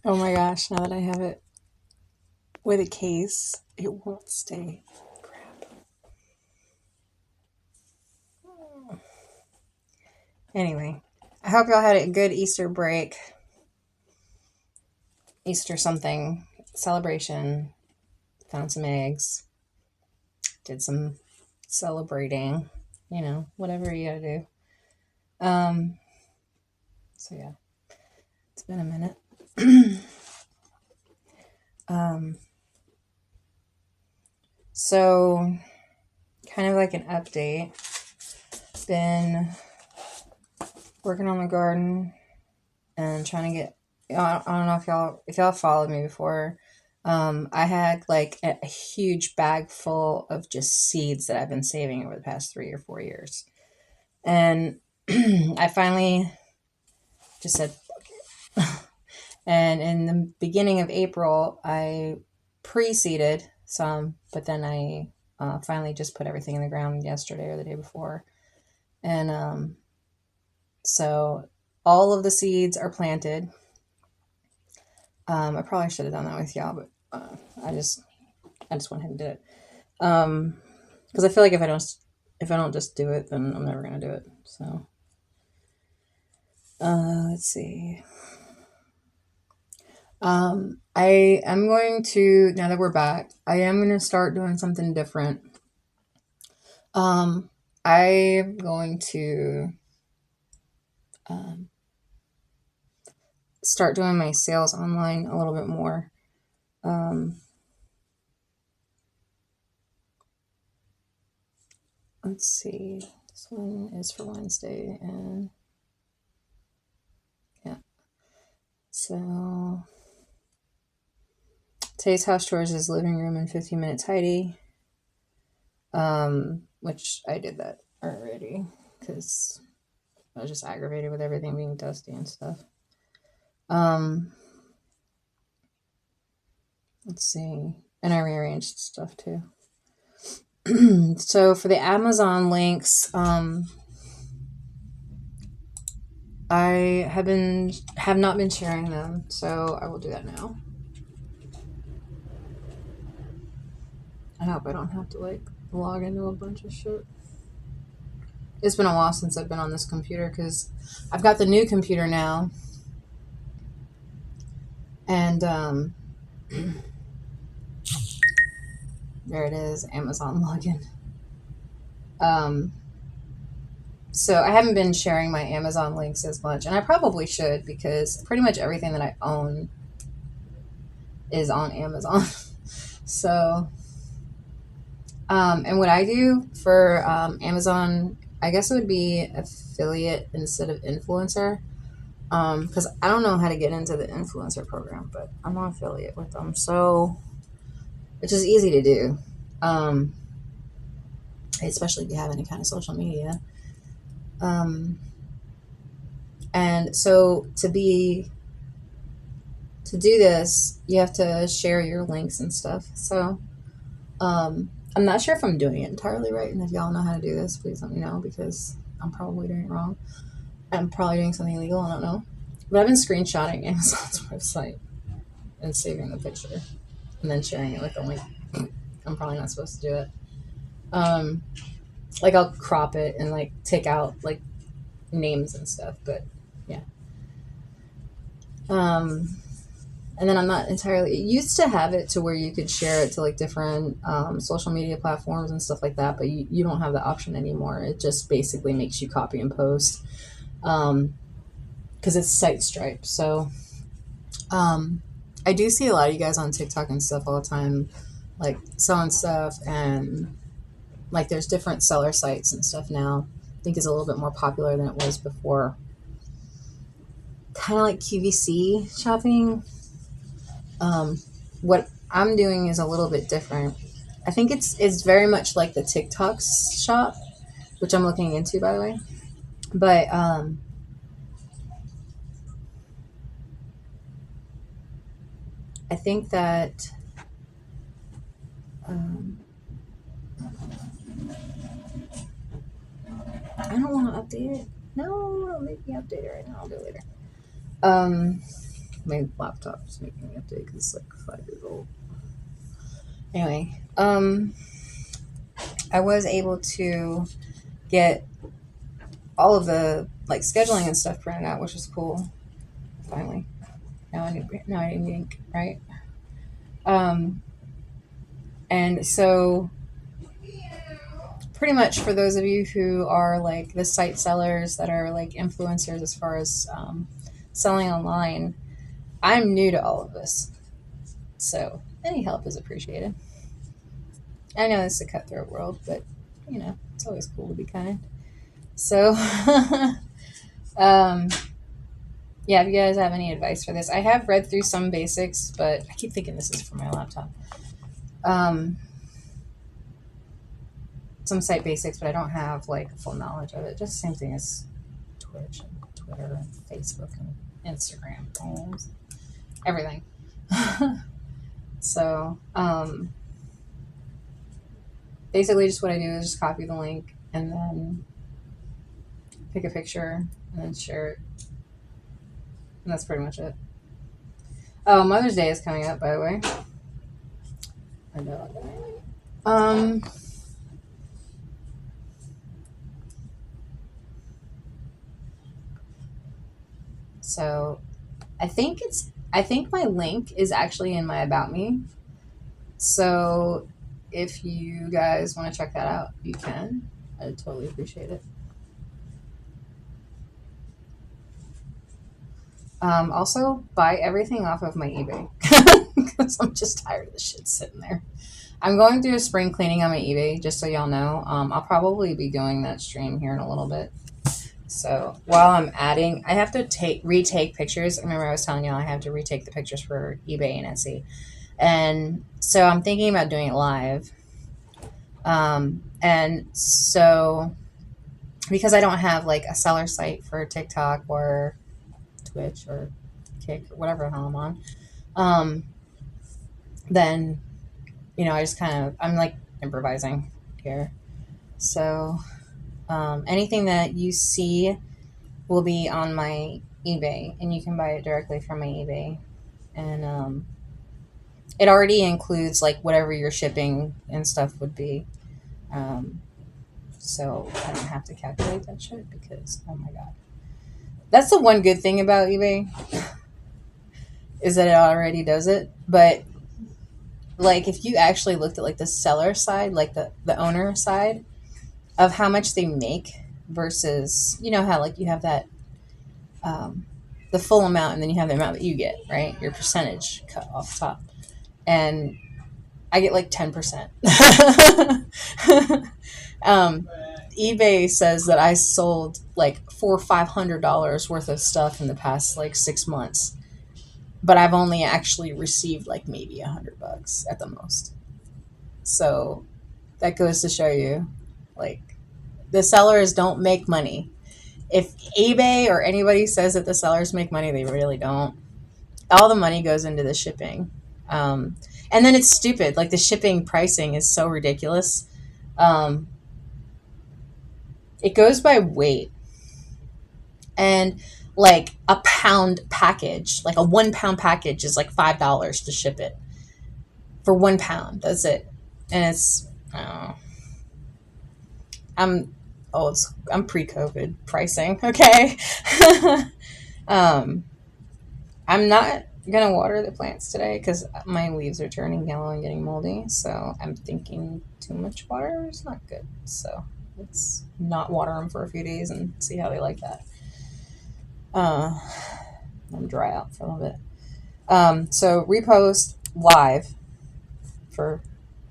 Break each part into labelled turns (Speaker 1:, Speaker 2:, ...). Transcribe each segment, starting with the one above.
Speaker 1: Oh my gosh, now that I have it with a case, it won't stay. Crap. Anyway, I hope y'all had a good Easter break. Easter something celebration. Found some eggs. Did some celebrating. You know, whatever you gotta do. Um, so yeah, it's been a minute. um, so kind of like an update. Been working on the garden and trying to get. I don't know if y'all followed me before. I had like a huge bag full of just seeds that I've been saving over the past 3 or 4 years, and I finally just said, and in the beginning of April, I pre-seeded some, but then I finally just put everything in the ground yesterday or the day before, and so all of the seeds are planted. I probably should have done that with y'all, but I just went ahead and did it. Because I feel like if I don't just do it, then I'm never gonna do it. So let's see. I am going to, now that we're back, I am going to start doing something different. I'm going to start doing my sales online a little bit more. Let's see. This one is for Wednesday, and yeah. So today's house chores is living room and 15-minute tidy. Which I did that already because I was just aggravated with everything being dusty and stuff. Let's see. And I rearranged stuff too. So for the Amazon links, I have not been sharing them, so I will do that now. I hope I don't have to like log into a bunch of shit. It's been a while since I've been on this computer because I've got the new computer now, and there it is, Amazon login. So I haven't been sharing my Amazon links as much, and I probably should because pretty much everything that I own is on Amazon. So, and what I do for Amazon, I guess it would be affiliate instead of influencer, because I don't know how to get into the influencer program, but I'm on affiliate with them, so which is easy to do, especially if you have any kind of social media. And so to do this, you have to share your links and stuff. So I'm not sure if I'm doing it entirely right, and if y'all know how to do this, please let me know because I'm probably doing it wrong. I'm probably doing something illegal. I don't know, but I've been screenshotting Amazon's website and saving the picture and then sharing it with the link. I'm probably not supposed to do it. Like I'll crop it and like take out like names and stuff, but yeah. And then I'm not entirely, it used to have it to where you could share it to like different social media platforms and stuff like that, but you don't have the option anymore. It just basically makes you copy and post because it's site stripe. So I do see a lot of you guys on TikTok and stuff all the time, like selling stuff, and like there's different seller sites and stuff now. I think is a little bit more popular than it was before. Kind of like QVC shopping. What I'm doing is a little bit different. I think it's very much like the TikTok shop, which I'm looking into, by the way. But I think that I don't want to update it. No, don't make me update it right now. I'll do it later. My laptop's making me update because it's like 5 years old. Anyway, I was able to get all of the like scheduling and stuff printed out, which is cool. Finally, now I need ink, right? Um, and so pretty much for those of you who are like the site sellers that are like influencers as far as selling online, I'm new to all of this, so any help is appreciated. I know it's a cutthroat world, but you know it's always cool to be kind. So, um, yeah, if you guys have any advice for this, I have read through some basics, but I keep thinking this is for my laptop. Some site basics, but I don't have like full knowledge of it. Just the same thing as Twitch and Twitter and Facebook and Instagram, everything. So, basically, just what I do is just copy the link and then pick a picture and then share it. And that's pretty much it. Oh, Mother's Day is coming up, by the way. I know. So I think my link is actually in my About Me. So if you guys want to check that out, you can. I'd totally appreciate it. Also, buy everything off of my eBay because I'm just tired of the shit sitting there. I'm going through a spring cleaning on my eBay, just so y'all know. I'll probably be doing that stream here in a little bit. So while I'm adding, I have to retake pictures. Remember I was telling y'all I have to retake the pictures for eBay and Etsy. And so I'm thinking about doing it live. And so because I don't have like a seller site for TikTok or Twitch or Kick or whatever the hell I'm on, then, you know, I just I'm like improvising here. So anything that you see will be on my eBay, and you can buy it directly from my eBay. And it already includes like whatever your shipping and stuff would be. So I don't have to calculate that shit because, oh my God. That's the one good thing about eBay is that it already does it. But like if you actually looked at like the seller side, like the owner side of how much they make versus, you know how like you have that the full amount and then you have the amount that you get, right? Your percentage cut off top. And I get like 10%. eBay says that I sold like $400 or $500 worth of stuff in the past like 6 months, but I've only actually received like maybe $100 at the most. So that goes to show you, like, the sellers don't make money. If eBay or anybody says that the sellers make money, they really don't. All the money goes into the shipping. And then it's stupid. Like the shipping pricing is so ridiculous. It goes by weight. And like a pound package, like a 1 pound package is like $5 to ship it for 1 pound. That's it. And it's, I'm pre-COVID pricing. Okay. I'm not going to water the plants today because my leaves are turning yellow and getting moldy. So I'm thinking too much water is not good. So let's not water them for a few days and see how they like that. I'm dry out for a little bit. So repost live for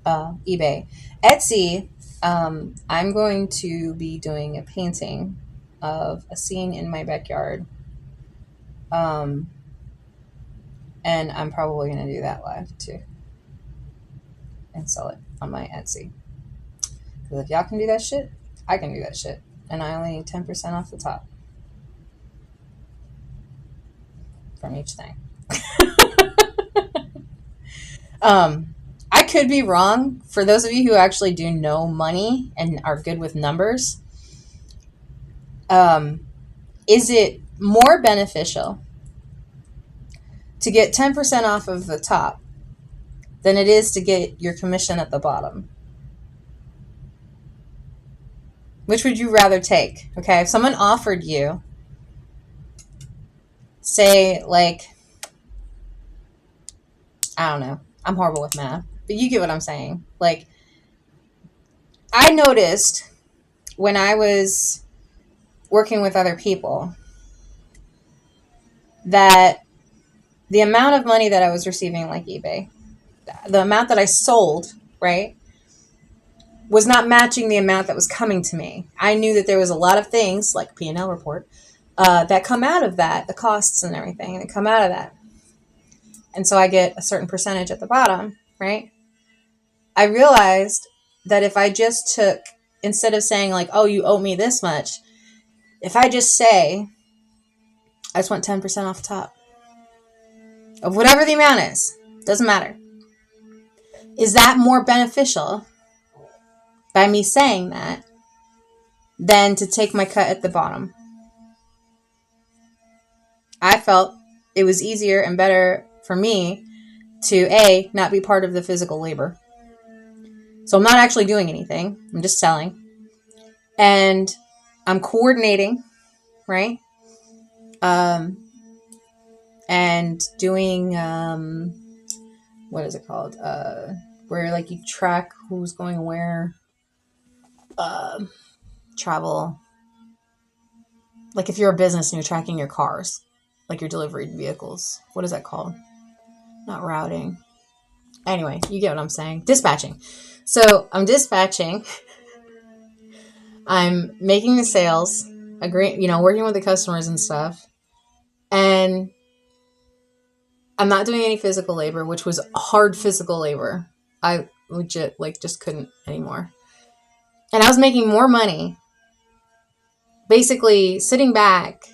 Speaker 1: eBay. Etsy, I'm going to be doing a painting of a scene in my backyard. And I'm probably going to do that live too and sell it on my Etsy. Because if y'all can do that shit, I can do that shit. And I only need 10% off the top from each thing. I could be wrong. For those of you who actually do know money and are good with numbers, is it more beneficial to get 10% off of the top than it is to get your commission at the bottom. Which would you rather take? Okay, if someone offered you, say, like, I don't know, I'm horrible with math, but you get what I'm saying. Like, I noticed when I was working with other people that the amount of money that I was receiving, like eBay, the amount that I sold, right, was not matching the amount that was coming to me. I knew that there was a lot of things, like P&L report, that come out of that, the costs and everything, that come out of that. And so I get a certain percentage at the bottom, right? I realized that if I just took, instead of saying like, oh, you owe me this much, if I just say, I just want 10% off the top of whatever the amount is, doesn't matter. Is that more beneficial by me saying that than to take my cut at the bottom? I felt it was easier and better for me to A, not be part of the physical labor. So I'm not actually doing anything. I'm just selling. And I'm coordinating, right? And doing, what is it called? Where like you track who's going where, travel. Like if you're a business and you're tracking your cars, like your delivery vehicles. What is that called? Not routing. Anyway, you get what I'm saying. Dispatching. So I'm dispatching. I'm making the sales, working with the customers and stuff. And I'm not doing any physical labor, which was hard physical labor. I legit just couldn't anymore. And I was making more money basically sitting back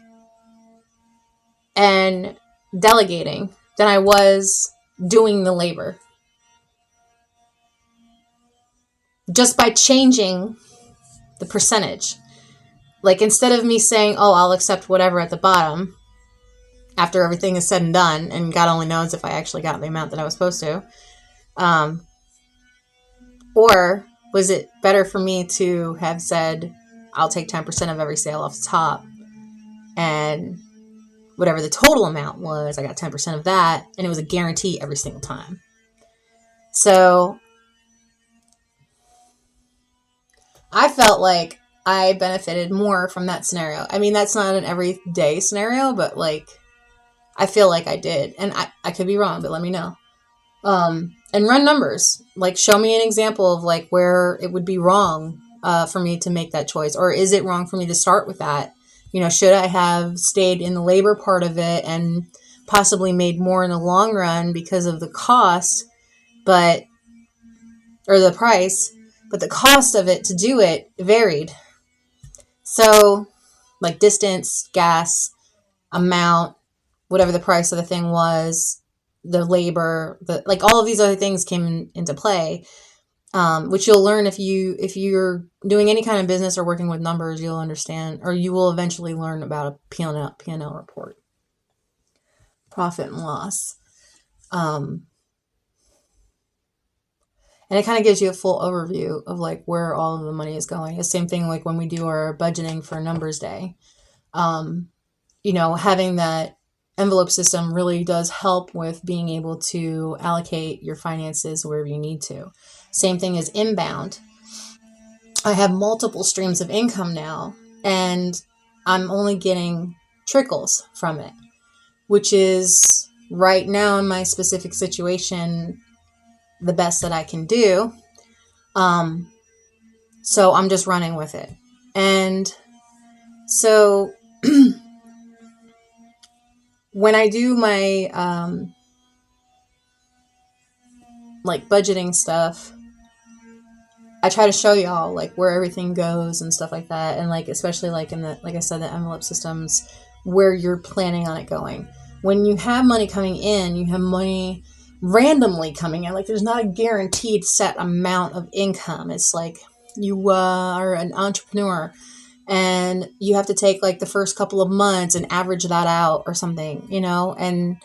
Speaker 1: and delegating than I was doing the labor. Just by changing the percentage. Like instead of me saying, oh, I'll accept whatever at the bottom after everything is said and done, and God only knows if I actually got the amount that I was supposed to. Or was it better for me to have said, I'll take 10% of every sale off the top, and whatever the total amount was, I got 10% of that, and it was a guarantee every single time. So I felt like I benefited more from that scenario. I mean, that's not an everyday scenario, but like, I feel like I did. And I could be wrong, but let me know. And run numbers. Like, show me an example of like where it would be wrong for me to make that choice. Or is it wrong for me to start with that? Should I have stayed in the labor part of it and possibly made more in the long run because of the cost, or the price, but the cost of it to do it varied. So, like distance, gas, amount, whatever the price of the thing was, the labor, all of these other things came into play, which you'll learn if you're doing any kind of business or working with numbers. You'll understand, or you will eventually learn about a P&L report, profit and loss, and it kind of gives you a full overview of like where all of the money is going. The same thing like when we do our budgeting for numbers day. Having that envelope system really does help with being able to allocate your finances wherever you need to. Same thing as inbound. I have multiple streams of income now, and I'm only getting trickles from it, which is right now in my specific situation the best that I can do. So I'm just running with it. And so when I do my budgeting stuff, I try to show y'all like where everything goes and stuff like that, and like especially like in the, like I said, the envelope systems, where you're planning on it going. When you have money coming in, you have money randomly coming in. Like there's not a guaranteed set amount of income. It's like you are an entrepreneur and you have to take like the first couple of months and average that out or something, and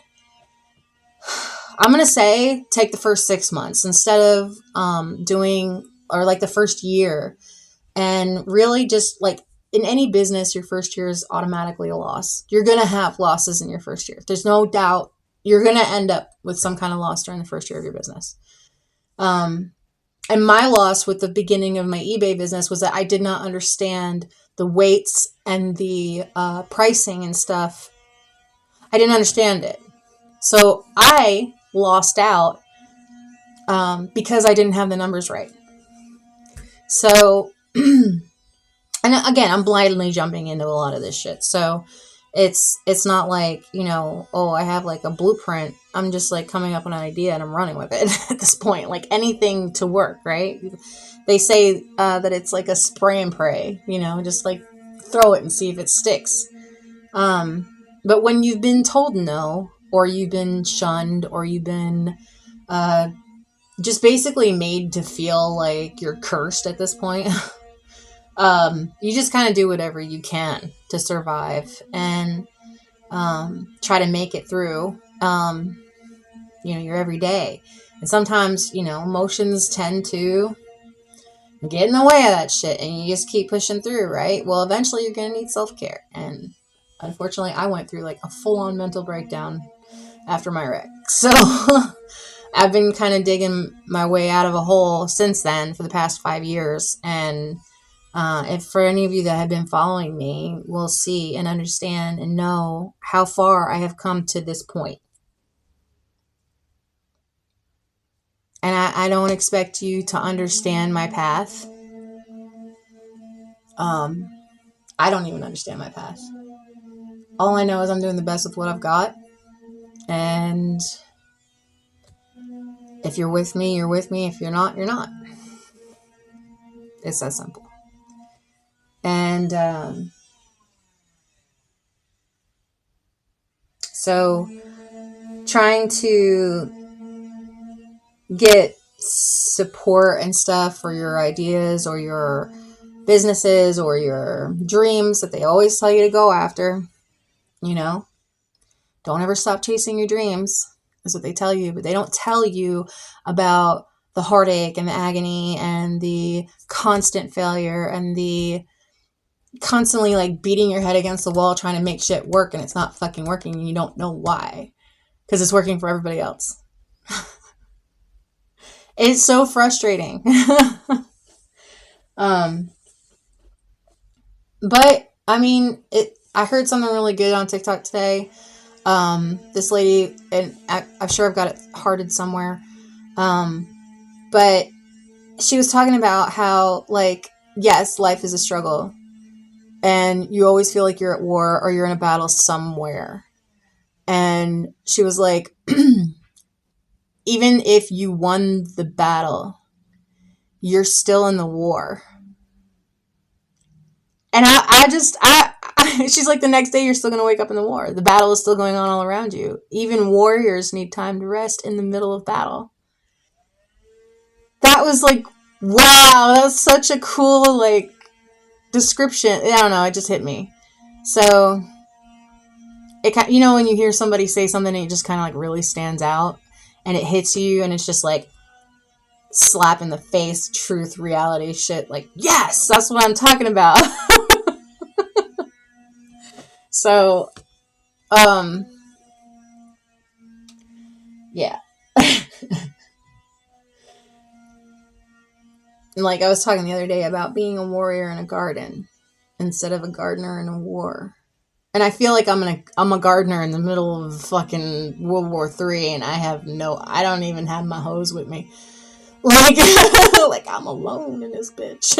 Speaker 1: I'm going to say take the first 6 months instead of doing, or like the first year, and really just like in any business, your first year is automatically a loss. You're going to have losses in your first year. There's no doubt you're going to end up with some kind of loss during the first year of your business. And my loss with the beginning of my eBay business was that I did not understand the weights and the pricing and stuff. I didn't understand it. So I lost out because I didn't have the numbers right. So, and again, I'm blindly jumping into a lot of this shit. So it's not like, oh, I have like a blueprint. I'm just like coming up with an idea and I'm running with it at this point. Like anything to work, right? They say that it's like a spray and pray, just like throw it and see if it sticks. But when you've been told no, or you've been shunned, or you've been just basically made to feel like you're cursed at this point, you just kind of do whatever you can to survive and try to make it through, your everyday. And sometimes, emotions tend to get in the way of that shit, and you just keep pushing through, right? Well, eventually you're going to need self-care. And unfortunately, I went through like a full-on mental breakdown after my wreck. So I've been kind of digging my way out of a hole since then for the past 5 years. And if for any of you that have been following me will see and understand and know how far I have come to this point. And I don't expect you to understand my path. I don't even understand my path. All I know is I'm doing the best with what I've got. And if you're with me, you're with me. If you're not, you're not. It's that simple. And so trying to get support and stuff for your ideas or your businesses or your dreams that they always tell you to go after, don't ever stop chasing your dreams is what they tell you, but they don't tell you about the heartache and the agony and the constant failure and the constantly like beating your head against the wall trying to make shit work, and it's not fucking working and you don't know why, because it's working for everybody else. It's so frustrating. But I mean, I heard something really good on TikTok today. This lady, and I'm sure I've got it hearted somewhere. But she was talking about how, like, yes, life is a struggle and you always feel like you're at war or you're in a battle somewhere. And she was like, even if you won the battle, you're still in the war. And she's like, the next day you're still going to wake up in the war. The battle is still going on all around you. Even warriors need time to rest in the middle of battle. That was like, wow, that's such a cool, like, description. I don't know, it just hit me. So, when you hear somebody say something and it just kind of like really stands out and it hits you and it's just like slap in the face, truth, reality shit. Like, yes, that's what I'm talking about. So, yeah. Like I was talking the other day about being a warrior in a garden instead of a gardener in a war. And I feel like I'm a gardener in the middle of fucking World War III, and I don't even have my hose with me. Like, like I'm alone in this bitch.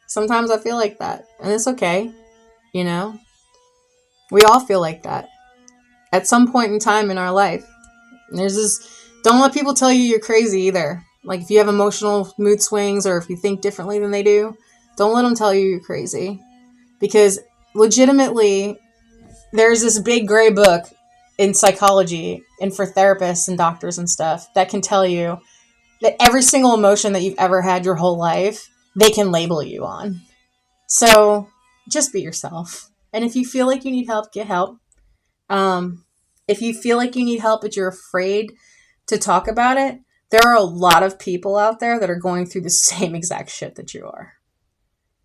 Speaker 1: Sometimes I feel like that, and it's okay. We all feel like that at some point in time in our life. Don't let people tell you you're crazy either. Like, if you have emotional mood swings or if you think differently than they do, don't let them tell you you're crazy. Because legitimately, there's this big gray book in psychology and for therapists and doctors and stuff that can tell you that every single emotion that you've ever had your whole life, they can label you on. So just be yourself. And if you feel like you need help, get help. if you feel like you need help but you're afraid to talk about it, there are a lot of people out there that are going through the same exact shit that you are.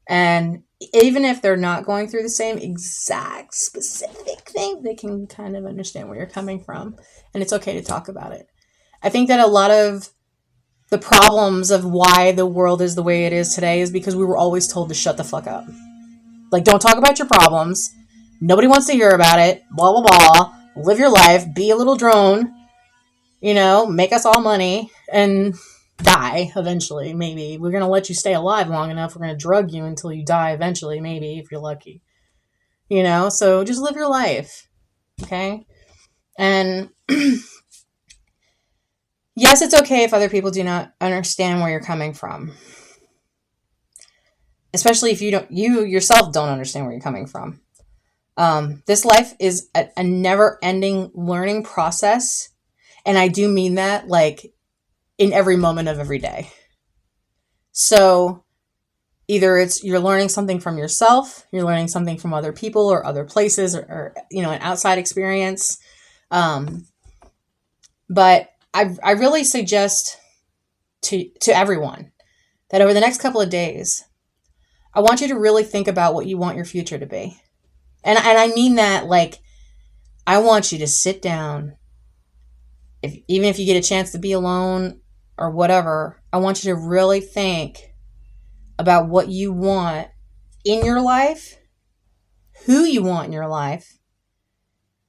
Speaker 1: And even if they're not going through the same exact specific thing, they can kind of understand where you're coming from. And it's okay to talk about it. I think that a lot of the problems of why the world is the way it is today is because we were always told to shut the fuck up. Like, don't talk about your problems. Nobody wants to hear about it. Blah, blah, blah. Live your life. Be a little drone. You know, make us all money and die eventually, maybe. We're going to let you stay alive long enough. We're going to drug you until you die eventually, maybe, if you're lucky. You know, so just live your life. Okay? And yes, it's okay if other people do not understand where you're coming from. Especially if you yourself don't understand where you're coming from. This life is a never-ending learning process. And I do mean that, like, in every moment of every day. So either it's you're learning something from yourself, you're learning something from other people or other places or you know, an outside experience. But I really suggest to everyone that over the next couple of days, I want you to really think about what you want your future to be. And I mean that, like, I want you to sit down, even if you get a chance to be alone or whatever, I want you to really think about what you want in your life, who you want in your life,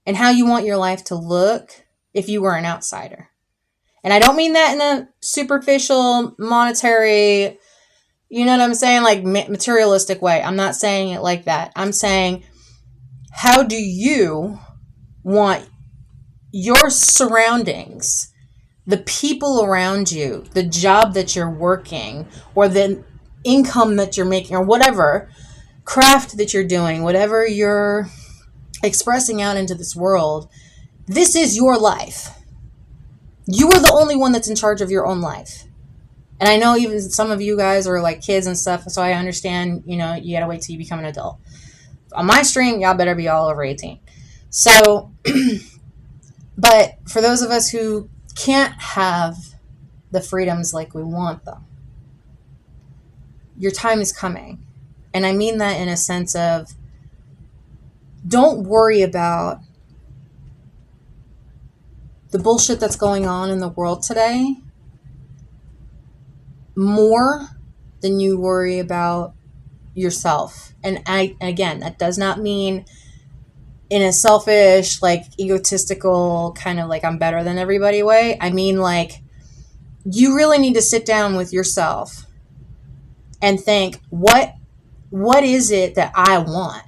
Speaker 1: and how you want your life to look if you were an outsider. And I don't mean that in a superficial, monetary, you know what I'm saying, like materialistic way. I'm not saying it like that. I'm saying, how do you want your surroundings, the people around you, the job that you're working, or the income that you're making, or whatever craft that you're doing, whatever you're expressing out into this world, this is your life. You are the only one that's in charge of your own life. And I know even some of you guys are like kids and stuff, so I understand, you know, you gotta wait till you become an adult. On my stream, y'all better be all over 18. So, but for those of us who can't have the freedoms like we want them, your time is coming. And I mean that in a sense of, don't worry about the bullshit that's going on in the world today more than you worry about yourself. And again, that does not mean in a selfish, like egotistical kind of like I'm better than everybody way. I mean, like, you really need to sit down with yourself and think, what is it that I want?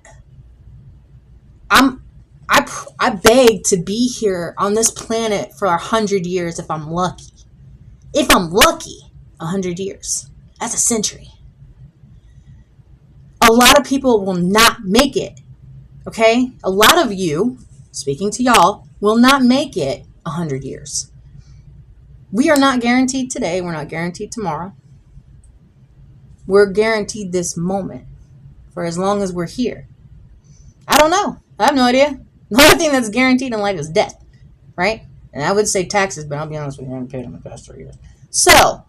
Speaker 1: I beg to be here on this planet for 100 years if I'm lucky. If I'm lucky, 100 years. That's a century. A lot of people will not make it. Okay? A lot of you, speaking to y'all, will not make it 100 years. We are not guaranteed today. We're not guaranteed tomorrow. We're guaranteed this moment for as long as we're here. I don't know. I have no idea. The only thing that's guaranteed in life is death, right? And I would say taxes, but I'll be honest with you, I haven't paid them the past 3 years. So,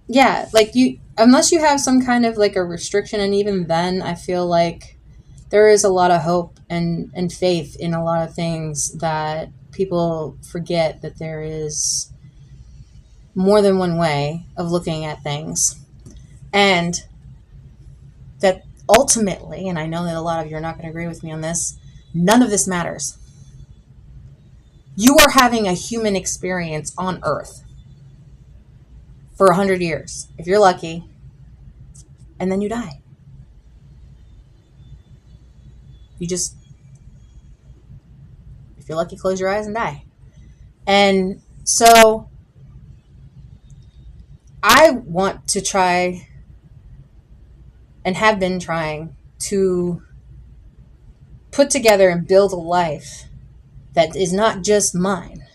Speaker 1: yeah, like unless you have some kind of like a restriction, and even then, I feel like there is a lot of hope and faith in a lot of things that people forget, that there is more than one way of looking at things. And that ultimately, and I know that a lot of you are not going to agree with me on this, none of this matters. You are having a human experience on Earth for 100 years, if you're lucky, and then you die. You just, if you're lucky, close your eyes and die. And so I want to try, and have been trying, to put together and build a life that is not just mine.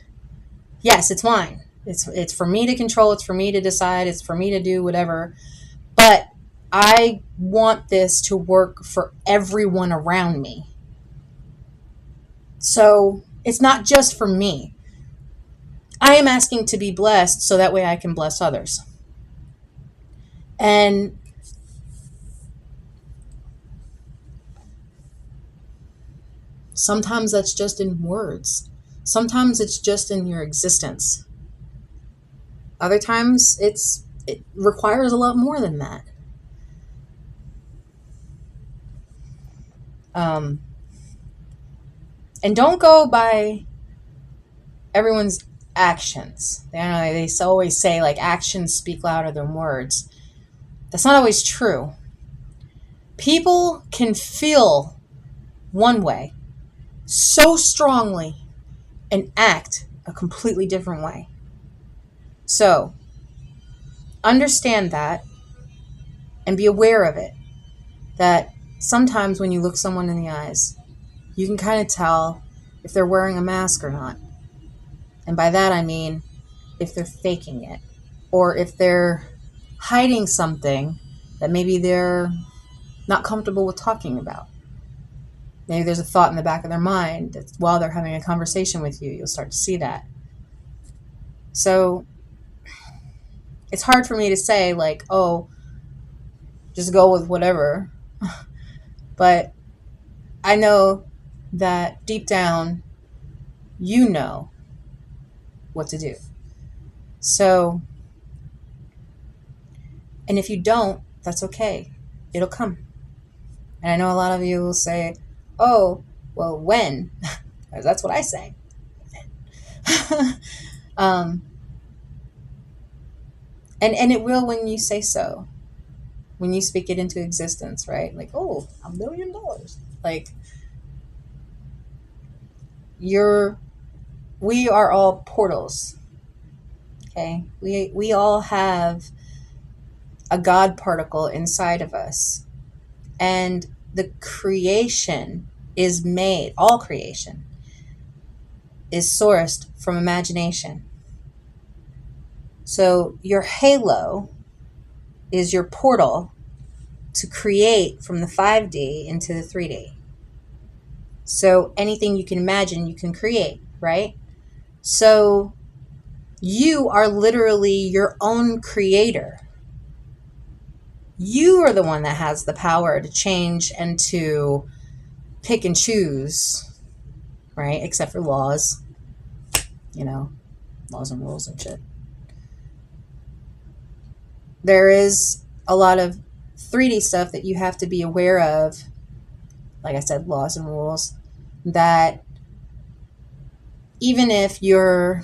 Speaker 1: Yes, it's mine. It's for me to control. It's for me to decide. It's for me to do whatever. But I want this to work for everyone around me. So it's not just for me. I am asking to be blessed so that way I can bless others. And sometimes that's just in words. Sometimes it's just in your existence. Other times it requires a lot more than that. And don't go by everyone's actions. They always say like actions speak louder than words. That's not always true. People can feel one way so strongly and act a completely different way. So understand that and be aware of it. That sometimes when you look someone in the eyes, you can kind of tell if they're wearing a mask or not. And by that I mean if they're faking it, or if they're hiding something that maybe they're not comfortable with talking about. Maybe there's a thought in the back of their mind that while they're having a conversation with you, you'll start to see that. So it's hard for me to say like, oh, just go with whatever. But I know that deep down, you know what to do. So, and if you don't, that's okay. It'll come. And I know a lot of you will say, oh, well, when? That's what I say. And it will when you say so. When you speak it into existence, right? Like, oh, $1 million. Like, we are all portals. Okay? We all have a God particle inside of us. And the creation is made, all creation is sourced from imagination. So your halo is your portal to create from the 5D into the 3D. So anything you can imagine, you can create, right? So you are literally your own creator. You are the one that has the power to change and to pick and choose, right? Except for laws, laws and rules and shit. There is a lot of 3D stuff that you have to be aware of, like I said, laws and rules, that even if your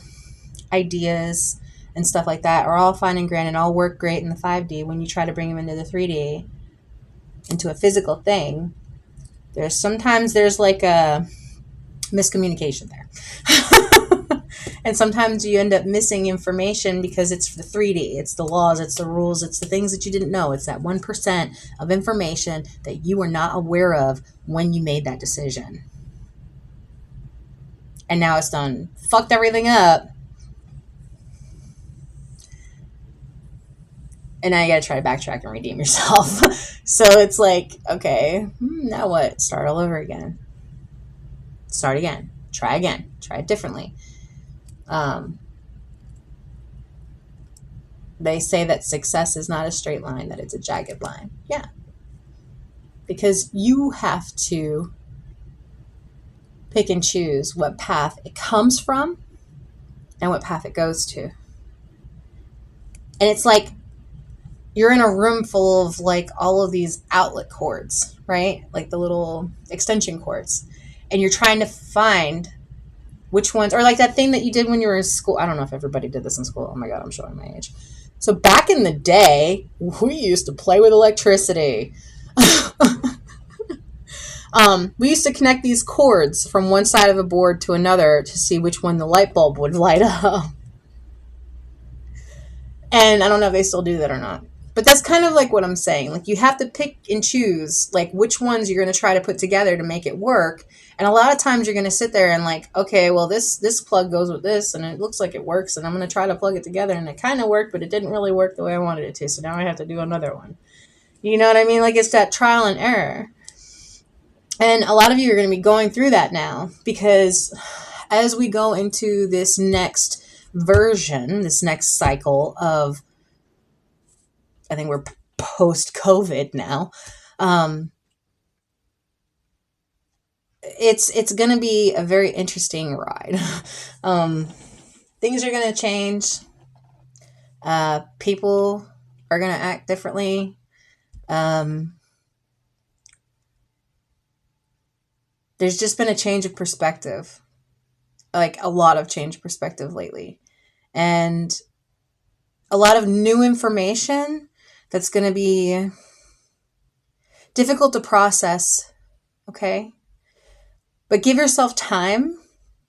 Speaker 1: ideas and stuff like that are all fine and grand and all work great in the 5D, when you try to bring them into the 3D, into a physical thing, there's like a miscommunication there. And sometimes you end up missing information because it's the 3D, it's the laws, it's the rules, it's the things that you didn't know. It's that 1% of information that you were not aware of when you made that decision. And now it's done fucked everything up. And now you gotta try to backtrack and redeem yourself. So it's like, okay, now what? Start all over again. Start again. Try again. Try it differently. They say that success is not a straight line, that it's a jagged line. Yeah. Because you have to pick and choose what path it comes from and what path it goes to. And it's like you're in a room full of like all of these outlet cords, right? Like the little extension cords. And you're trying to find which ones, or like that thing that you did when you were in school. I don't know if everybody did this in school. Oh my God, I'm showing my age. So back in the day, we used to play with electricity. We used to connect these cords from one side of a board to another to see which one the light bulb would light up. And I don't know if they still do that or not. But that's kind of like what I'm saying. Like you have to pick and choose like which ones you're going to try to put together to make it work. And a lot of times you're going to sit there and like, okay, well this plug goes with this and it looks like it works and I'm going to try to plug it together and it kind of worked, but it didn't really work the way I wanted it to. So now I have to do another one. You know what I mean? Like, it's that trial and error. And a lot of you are going to be going through that now, because as we go into this next version, this next cycle of, I think we're post COVID now, it's going to be a very interesting ride. Things are going to change. People are going to act differently. There's just been a change of perspective, like a lot of change of perspective lately, and a lot of new information that's going to be difficult to process. Okay. But give yourself time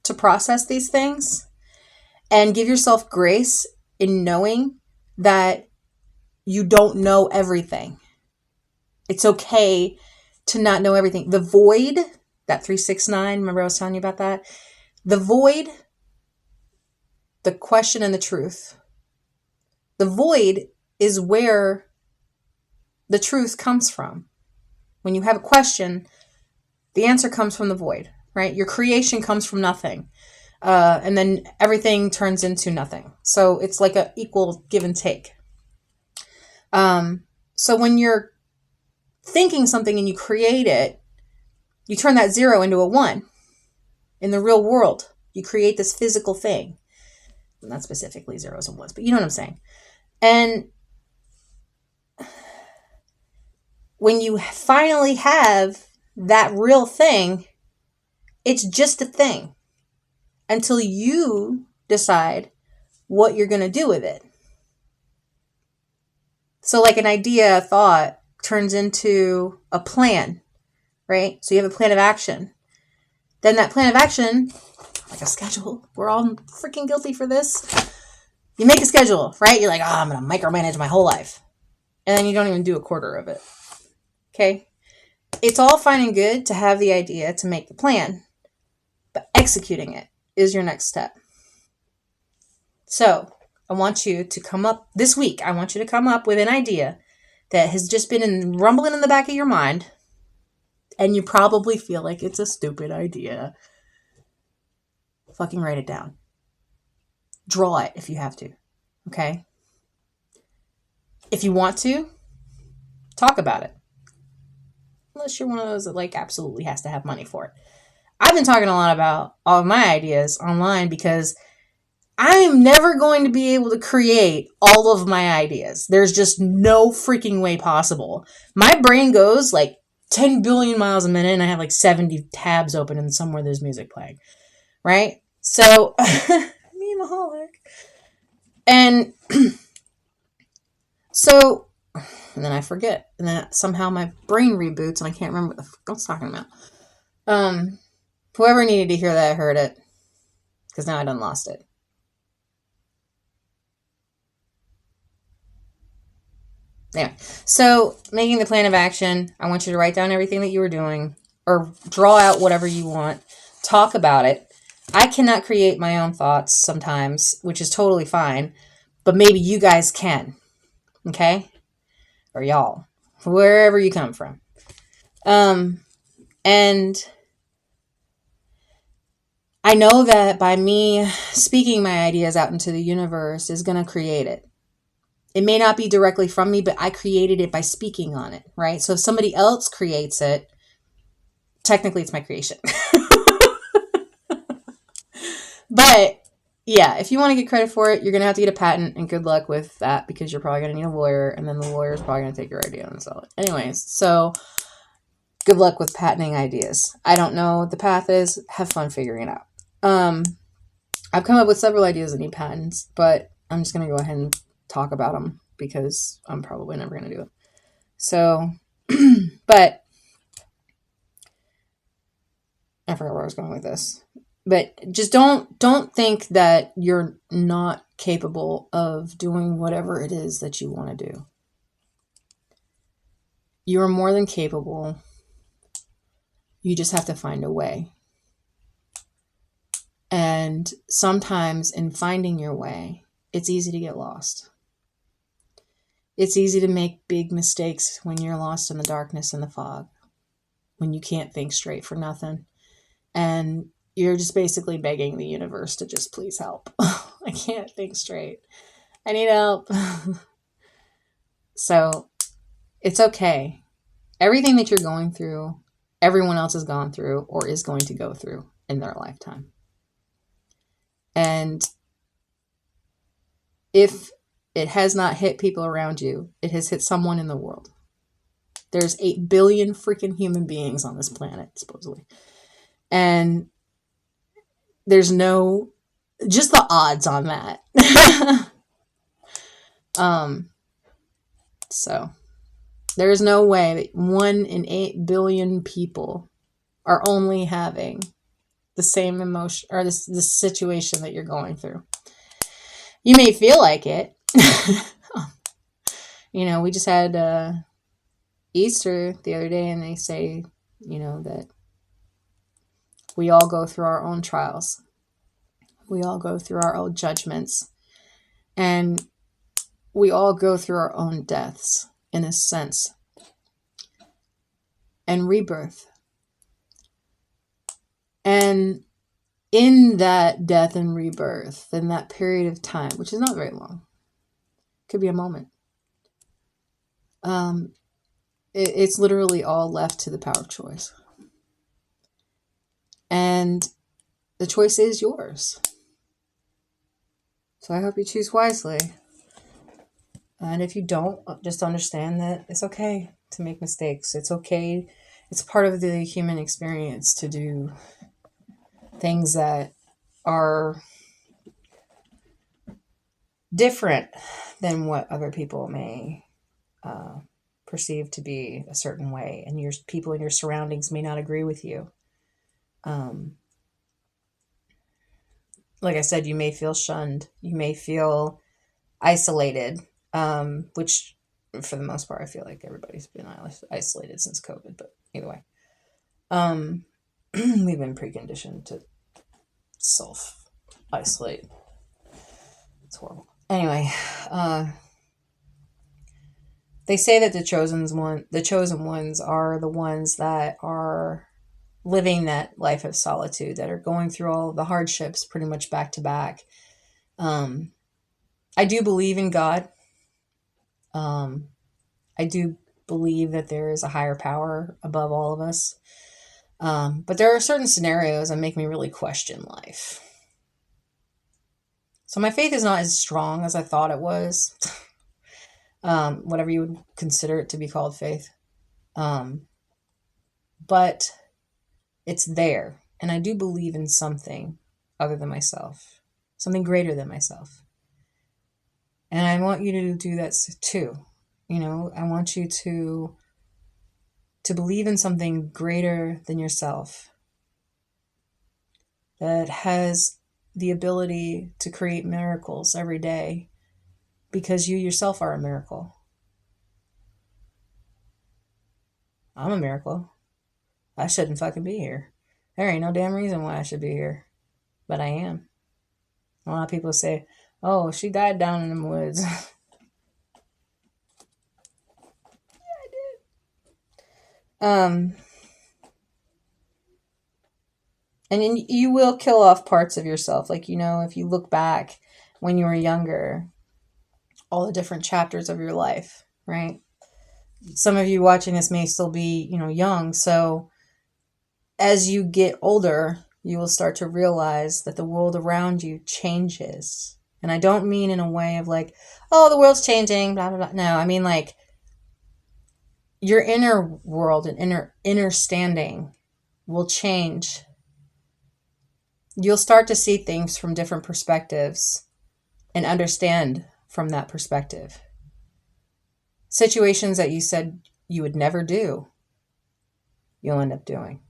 Speaker 1: to process these things, and give yourself grace in knowing that you don't know everything. It's okay to not know everything. The void, that 369, remember I was telling you about that? The void, the question, and the truth. The void is where the truth comes from. When you have a question, the answer comes from the void, right? Your creation comes from nothing. And then everything turns into nothing. So it's like an equal give and take. So when you're thinking something and you create it, you turn that 0 into a 1. In the real world, you create this physical thing. Not specifically zeros and ones, but you know what I'm saying. And when you finally have that real thing, it's just a thing until you decide what you're going to do with it. So like an idea, a thought turns into a plan, right? So you have a plan of action. Then that plan of action, like a schedule, we're all freaking guilty for this. You make a schedule, right? You're like, I'm going to micromanage my whole life. And then you don't even do a quarter of it. Okay? It's all fine and good to have the idea to make the plan, but executing it is your next step. So I want you to come up this week. I want you to come up with an idea that has just been rumbling in the back of your mind, and you probably feel like it's a stupid idea. Fucking write it down. Draw it if you have to. Okay? If you want to, talk about it. Unless you're one of those that like absolutely has to have money for it. I've been talking a lot about all of my ideas online because I am never going to be able to create all of my ideas. There's just no freaking way possible. My brain goes like 10 billion miles a minute and I have like 70 tabs open and somewhere there's music playing. Right? So, memeaholic. And so, and then I forget. And then somehow my brain reboots and I can't remember what the fuck I was talking about. Whoever needed to hear that heard it. Because now I done lost it. Anyway, so making the plan of action, I want you to write down everything that you were doing or draw out whatever you want. Talk about it. I cannot create my own thoughts sometimes, which is totally fine, but maybe you guys can. Okay? Or y'all. Wherever you come from. And I know that by me speaking my ideas out into the universe is going to create it. It may not be directly from me, but I created it by speaking on it, right? So if somebody else creates it, technically it's my creation. But yeah, if you want to get credit for it, you're going to have to get a patent, and good luck with that because you're probably going to need a lawyer, and then the lawyer is probably going to take your idea and sell it. Anyways, so good luck with patenting ideas. I don't know what the path is. Have fun figuring it out. I've come up with several ideas that need patents, but I'm just going to go ahead and talk about them because I'm probably never going to do it. So, but I forgot where I was going with this. But just don't think that you're not capable of doing whatever it is that you want to do. You are more than capable. You just have to find a way. And sometimes in finding your way, it's easy to get lost. it's easy to make big mistakes when you're lost in the darkness and the fog, when you can't think straight for nothing. And you're just basically begging the universe to just please help. I can't think straight. I need help. So it's okay. Everything that you're going through, everyone else has gone through or is going to go through in their lifetime. And if it has not hit people around you, it has hit someone in the world. There's 8 billion freaking human beings on this planet, supposedly. And there's no, just the odds on that. So there is no way that 1 in 8 billion people are only having the same emotion or this situation that you're going through. You may feel like it. You know, we just had Easter the other day, and they say, you know, that we all go through our own trials. We all go through our own judgments. And we all go through our own deaths, in a sense. And rebirth. And in that death and rebirth, in that period of time, which is not very long, could be a moment, it's literally all left to the power of choice. And the choice is yours. So I hope you choose wisely. And if you don't, just understand that it's okay to make mistakes. It's okay. It's part of the human experience to do things that are different than what other people may perceive to be a certain way. And your people in your surroundings may not agree with you. Like I said, you may feel shunned. You may feel isolated, which for the most part, I feel like everybody's been isolated since COVID. But either way, we've been preconditioned to self-isolate. It's horrible. Anyway, they say that the chosen ones are the ones that are living that life of solitude, that are going through all the hardships pretty much back to back. I do believe in God. I do believe that there is a higher power above all of us. But there are certain scenarios that make me really question life. So my faith is not as strong as I thought it was. Whatever you would consider it to be called faith. But it's there. And I do believe in something other than myself. Something greater than myself. And I want you to do that too. You know, I want you to believe in something greater than yourself that has the ability to create miracles every day because you yourself are a miracle. I'm a miracle. I shouldn't fucking be here. There ain't no damn reason why I should be here. But I am. A lot of people say, oh, she died down in the woods. And you will kill off parts of yourself. Like, you know, if you look back when you were younger, all the different chapters of your life, right? Some of you watching this may still be, you know, young. So as you get older, you will start to realize that the world around you changes. And I don't mean in a way of like, oh, the world's changing, blah, blah, blah. No, I mean like your inner world and inner standing will change. You'll start to see things from different perspectives and understand from that perspective. Situations that you said you would never do, you'll end up doing.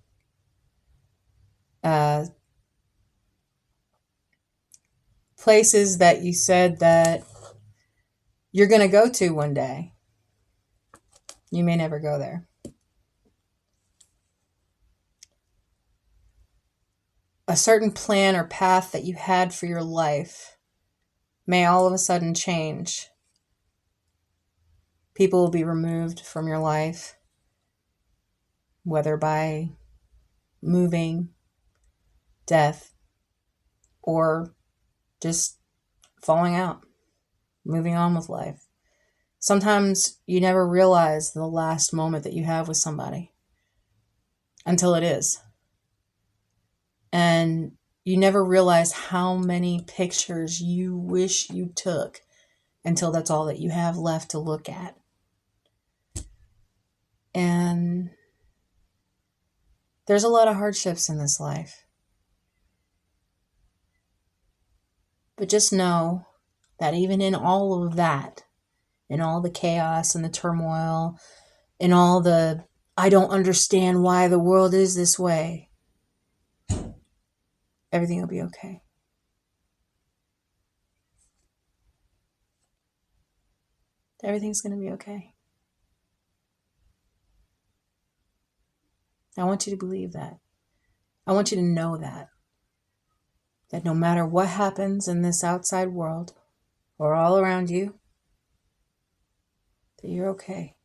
Speaker 1: Places that you said that you're going to go to one day, you may never go there. A certain plan or path that you had for your life may all of a sudden change. People will be removed from your life, whether by moving, death, or just falling out, moving on with life. Sometimes you never realize the last moment that you have with somebody until it is. And you never realize how many pictures you wish you took until that's all that you have left to look at. And there's a lot of hardships in this life. But just know that even in all of that, in all the chaos and the turmoil, in all the, I don't understand why the world is this way, everything will be okay. Everything's going to be okay. I want you to believe that. I want you to know that no matter what happens in this outside world or all around you, that you're okay.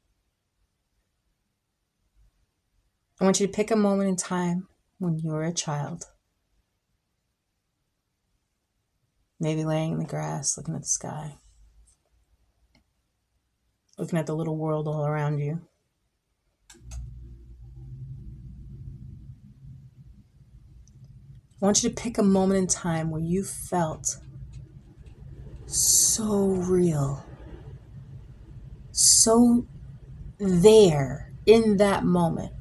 Speaker 1: I want you to pick a moment in time when you were a child. Maybe laying in the grass, looking at the sky, looking at the little world all around you. I want you to pick a moment in time where you felt so real, so there in that moment.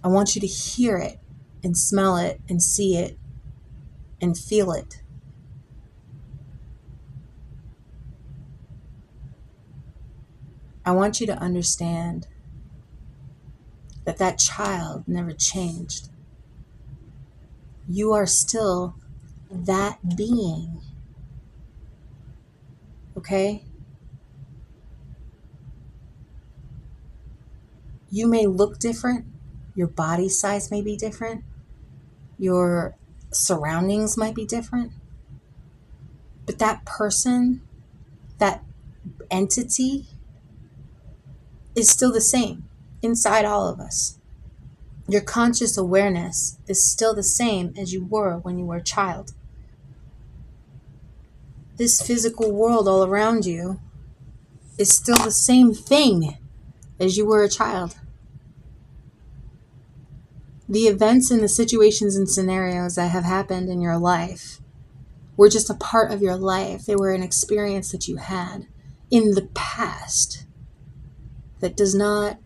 Speaker 1: I want you to hear it and smell it and see it and feel it. I want you to understand that that child never changed. You are still that being. Okay? You may look different. Your body size may be different. Your surroundings might be different. But that person, that entity, is still the same inside all of us. Your conscious awareness is still the same as you were when you were a child. This physical world all around you is still the same thing as you were a child. The events and the situations and scenarios that have happened in your life were just a part of your life. They were an experience that you had in the past that does not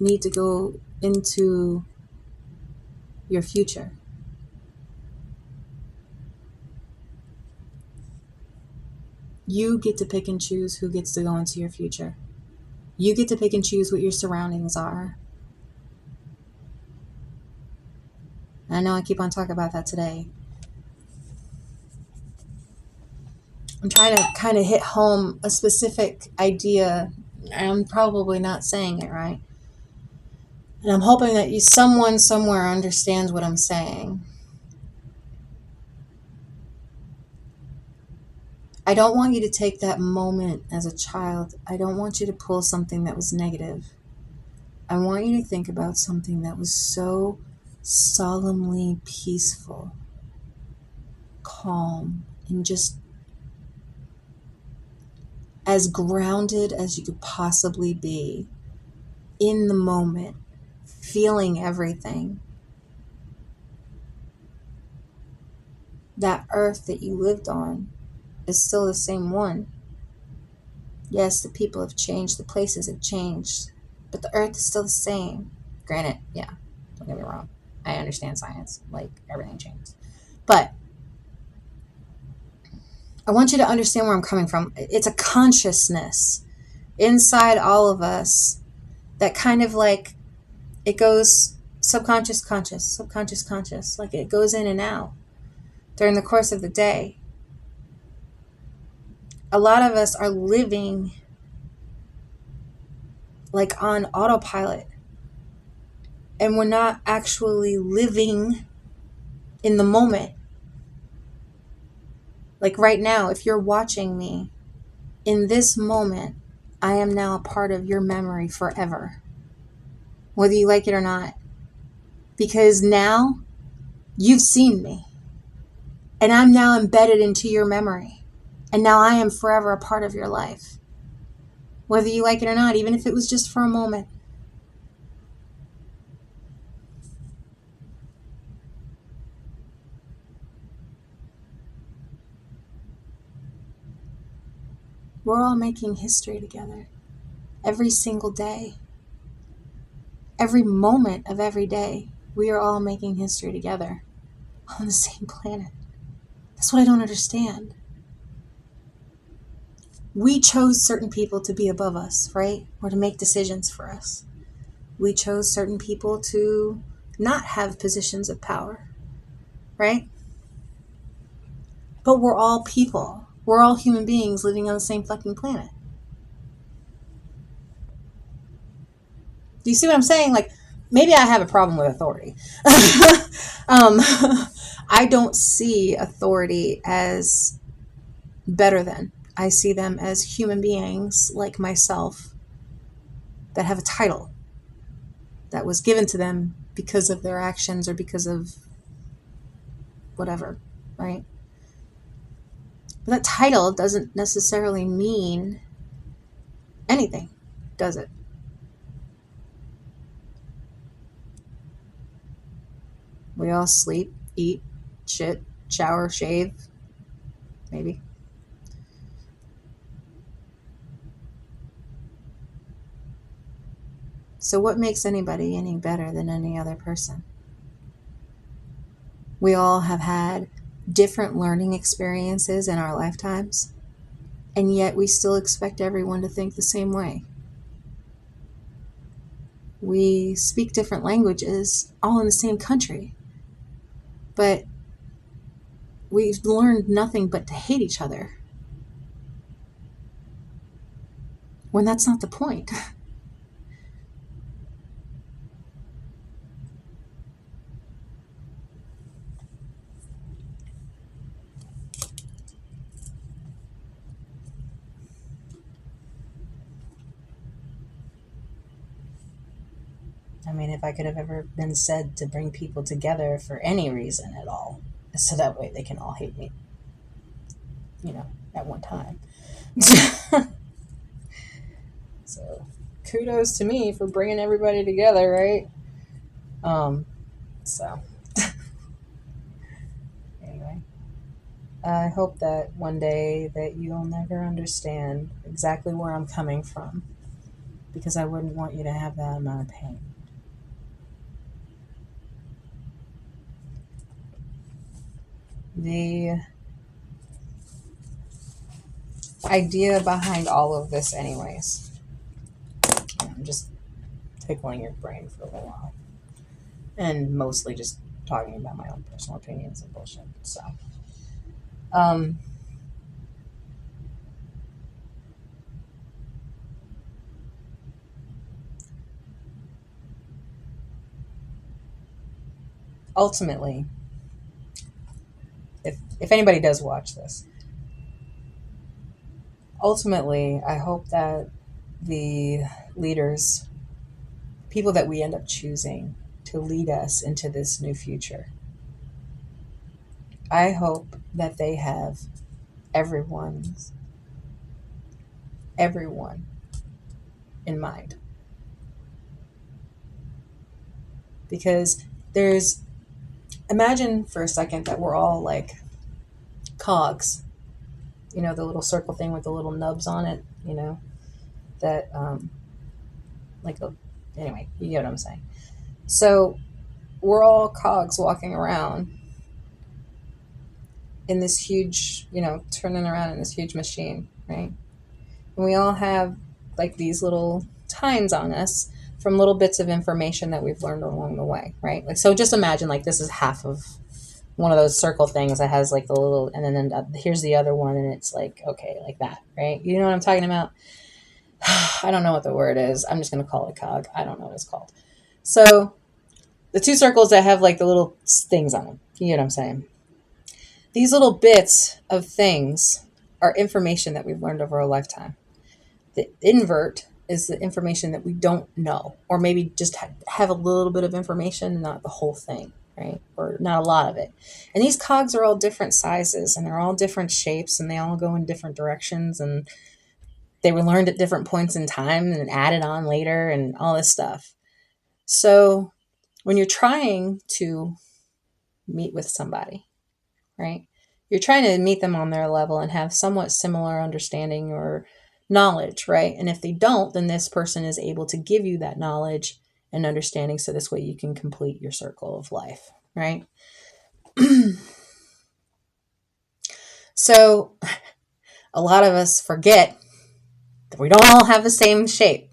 Speaker 1: need to go into your future. You get to pick and choose who gets to go into your future. You get to pick and choose what your surroundings are. I know I keep on talking about that today. I'm trying to kind of hit home a specific idea. I'm probably not saying it right. And I'm hoping that someone somewhere understands what I'm saying. I don't want you to take that moment as a child. I don't want you to pull something that was negative. I want you to think about something that was so solemnly peaceful, calm, and just as grounded as you could possibly be in the moment, feeling everything. That earth that you lived on is still the same one. Yes, the people have changed, the places have changed, but the earth is still the same. Granted, yeah, don't get me wrong. I understand science, like everything changes. But I want you to understand where I'm coming from. It's a consciousness inside all of us that kind of like, it goes subconscious, conscious, subconscious, conscious. Like it goes in and out during the course of the day. A lot of us are living like on autopilot. And we're not actually living in the moment. Like right now, if you're watching me in this moment, I am now a part of your memory forever, whether you like it or not. Because now you've seen me, and I'm now embedded into your memory. And now I am forever a part of your life, whether you like it or not, even if it was just for a moment. We're all making history together every single day. Every moment of every day, we are all making history together on the same planet. That's what I don't understand. We chose certain people to be above us, right? Or to make decisions for us. We chose certain people to not have positions of power, right? But we're all people. We're all human beings living on the same fucking planet. Do you see what I'm saying? Like, maybe I have a problem with authority. I don't see authority as better than. I see them as human beings like myself that have a title that was given to them because of their actions or because of whatever, right? But that title doesn't necessarily mean anything, does it? We all sleep, eat, shit, shower, shave, maybe. So what makes anybody any better than any other person? We all have had different learning experiences in our lifetimes, and yet we still expect everyone to think the same way. We speak different languages, all in the same country, but we've learned nothing but to hate each other, when that's not the point. I mean, if I could have ever been said to bring people together for any reason at all, so that way they can all hate me, at one time. So, kudos to me for bringing everybody together, right? So, anyway, I hope that one day that you'll never understand exactly where I'm coming from, because I wouldn't want you to have that amount of pain. The idea behind all of this, anyways, I'm just tickling your brain for a little while, and mostly just talking about my own personal opinions and bullshit. So, ultimately, if anybody does watch this, ultimately, I hope that the leaders, people that we end up choosing to lead us into this new future, I hope that they have everyone in mind. Because imagine for a second that we're all like cogs, the little circle thing with the little nubs on it, that, anyway, you get what I'm saying. So we're all cogs walking around in this huge, turning around in this huge machine, right? And we all have like these little tines on us from little bits of information that we've learned along the way, right? Like, so just imagine like this is half of one of those circle things that has like the little, and then here's the other one, and it's like, okay, like that, right? You know what I'm talking about? I don't know what the word is. I'm just going to call it cog. I don't know what it's called. So the two circles that have like the little things on them, you know what I'm saying? These little bits of things are information that we've learned over a lifetime. The invert is the information that we don't know, or maybe just have a little bit of information, not the whole thing, right? Or not a lot of it. And these cogs are all different sizes and they're all different shapes and they all go in different directions and they were learned at different points in time and added on later and all this stuff. So when you're trying to meet with somebody, right? You're trying to meet them on their level and have somewhat similar understanding or knowledge, right? And if they don't, then this person is able to give you that knowledge and understanding so this way you can complete your circle of life, right? So a lot of us forget that we don't all have the same shape.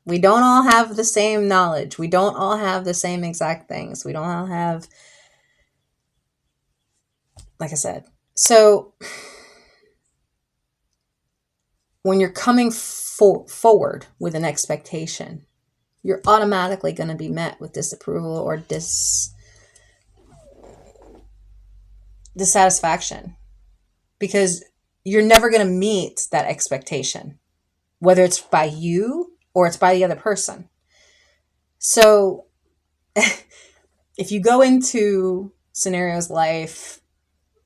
Speaker 1: We don't all have the same knowledge. We don't all have the same exact things. We don't all have, like I said. So when you're coming forward with an expectation, you're automatically going to be met with disapproval or dissatisfaction because you're never going to meet that expectation, whether it's by you or it's by the other person. So if you go into scenarios life,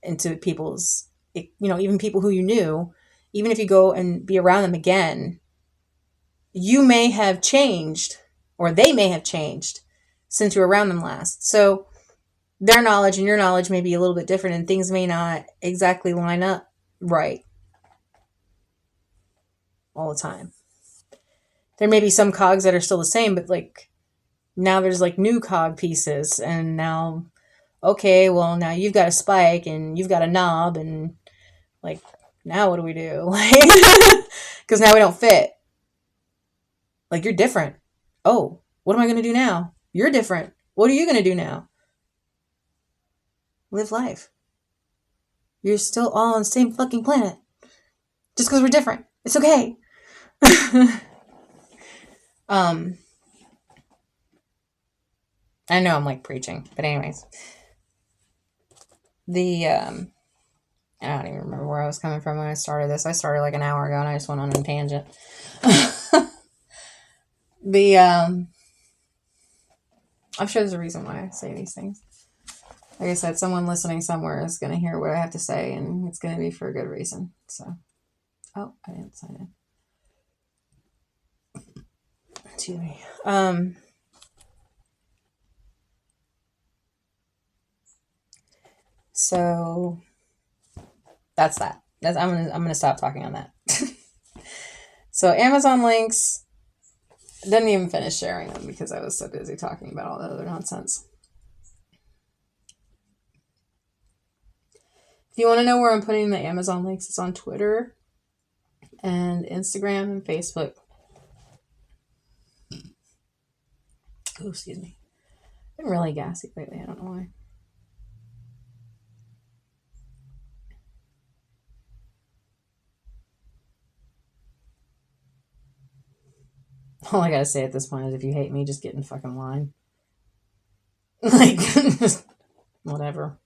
Speaker 1: into people's, even people who you knew, even if you go and be around them again, you may have changed or they may have changed since you were around them last. So their knowledge and your knowledge may be a little bit different and things may not exactly line up right all the time. There may be some cogs that are still the same, but like now there's like new cog pieces and now, okay, well now you've got a spike and you've got a knob and like, now what do we do? Because now we don't fit. Like you're different. Oh, what am I going to do now? You're different. What are you going to do now? Live life. You're still all on the same fucking planet. Just because we're different. It's okay. I know I'm like preaching, but anyways. I don't even remember where I was coming from when I started this. I started like an hour ago and I just went on a tangent. I'm sure there's a reason why I say these things. Like I said, someone listening somewhere is going to hear what I have to say and it's going to be for a good reason. So, oh, I didn't sign in. Excuse me. So that's that. I'm gonna stop talking on that. So Amazon links, didn't even finish sharing them because I was so busy talking about all the other nonsense. If you want to know where I'm putting the Amazon links, it's on Twitter and Instagram and Facebook. Oh, excuse me. I've been really gassy lately. I don't know why. All I gotta say at this point is if you hate me, just get in fucking line. Like, just whatever.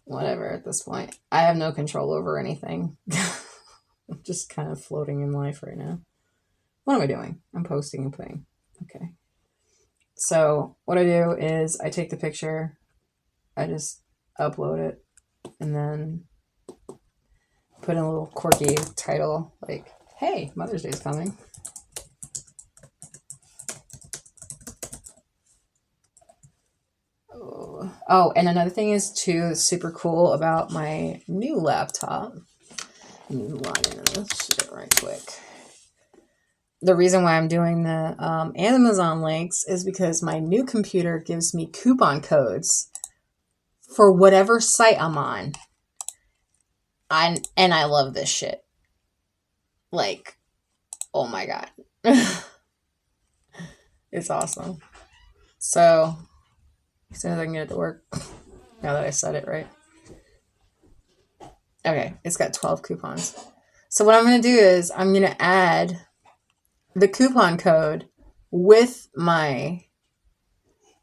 Speaker 1: Whatever at this point. I have no control over anything. I'm just kind of floating in life right now. What am I doing? I'm posting and putting. Okay. So what I do is I take the picture, I just upload it, and then put in a little quirky title like, hey, Mother's Day is coming. Oh, and another thing is too super cool about my new laptop. Let me log into this shit right quick. The reason why I'm doing the Amazon links is because my new computer gives me coupon codes for whatever site I'm on. And I love this shit. Like, oh my God. It's awesome. So, as soon as I can get it to work, now that I said it right. Okay, it's got 12 coupons. So what I'm going to do is I'm going to add the coupon code with my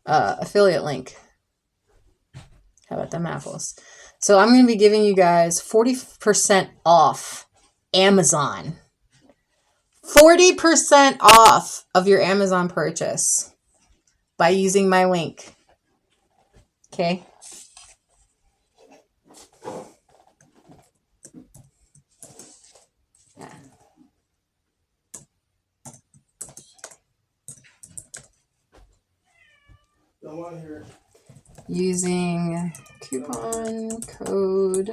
Speaker 1: affiliate link. How about them apples? So I'm going to be giving you guys 40% off Amazon. 40% off of your Amazon purchase by using my link. Okay?
Speaker 2: Don't want to hear it.
Speaker 1: Using coupon code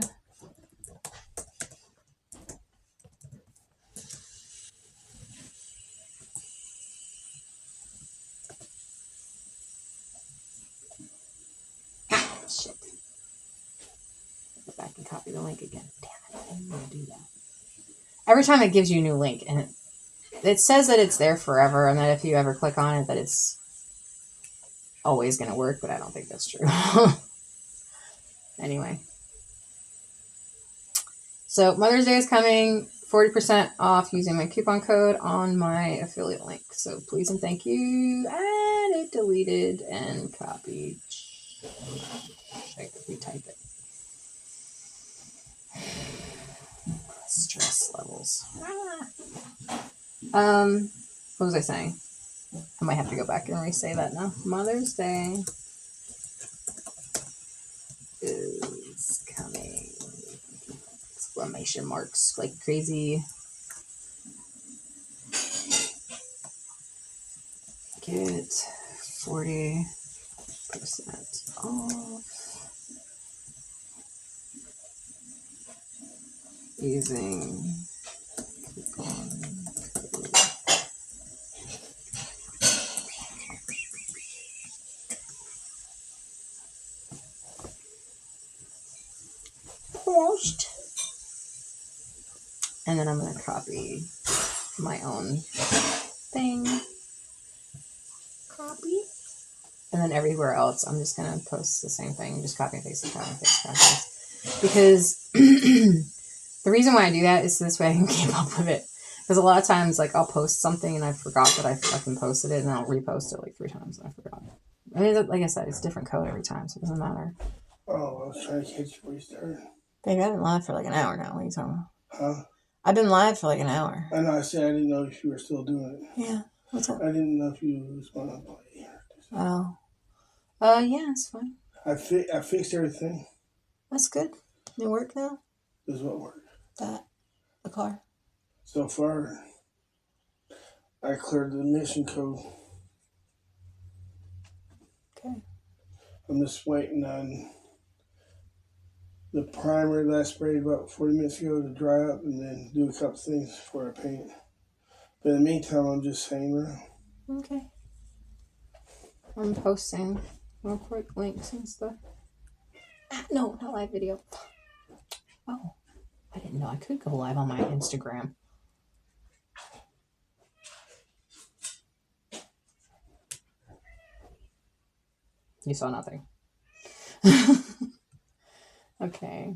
Speaker 1: shit. Go back and copy the link again. Damn it, I didn't want to do that. Every time it gives you a new link, and it says that it's there forever, and that if you ever click on it, that it's always going to work, but I don't think that's true. Anyway. So Mother's Day is coming. 40% off using my coupon code on my affiliate link. So please and thank you. And it deleted and copied. Check if we type it. Stress levels. What was I saying? I might have to go back and re-say that now. Mother's Day is coming. Exclamation marks like crazy. Get 40% off using coupon code. Post. And then I'm going to copy my own thing. Copy. And then everywhere else, I'm just going to post the same thing. Just copy and paste and copy and paste, copy and paste. Because the reason why I do that is so this way I can keep up with it. Because a lot of times, like, I'll post something and I forgot that I fucking posted it, and I'll repost it like 3 times and I forgot. I mean, like I said, it's different code every time, so it doesn't matter.
Speaker 2: Oh, I was trying to catch you before you started.
Speaker 1: Baby, I've been live for like an hour now. What are you talking about?
Speaker 2: Huh?
Speaker 1: I've been live for like an hour.
Speaker 2: I know, I said I didn't know if you were still doing it.
Speaker 1: Yeah. What's up?
Speaker 2: I didn't know if you was going to play.
Speaker 1: Oh. Yeah, it's fine.
Speaker 2: I fixed everything.
Speaker 1: That's good. It work now?
Speaker 2: Does what work?
Speaker 1: The car.
Speaker 2: So far, I cleared the mission code.
Speaker 1: Okay.
Speaker 2: I'm just waiting on the primer that I sprayed about 40 minutes ago to dry up and then do a couple things before I paint. But in the meantime, I'm just hanging around.
Speaker 1: Okay. I'm posting real quick links and stuff. No, not live video. Oh, I didn't know I could go live on my Instagram. You saw nothing. Okay.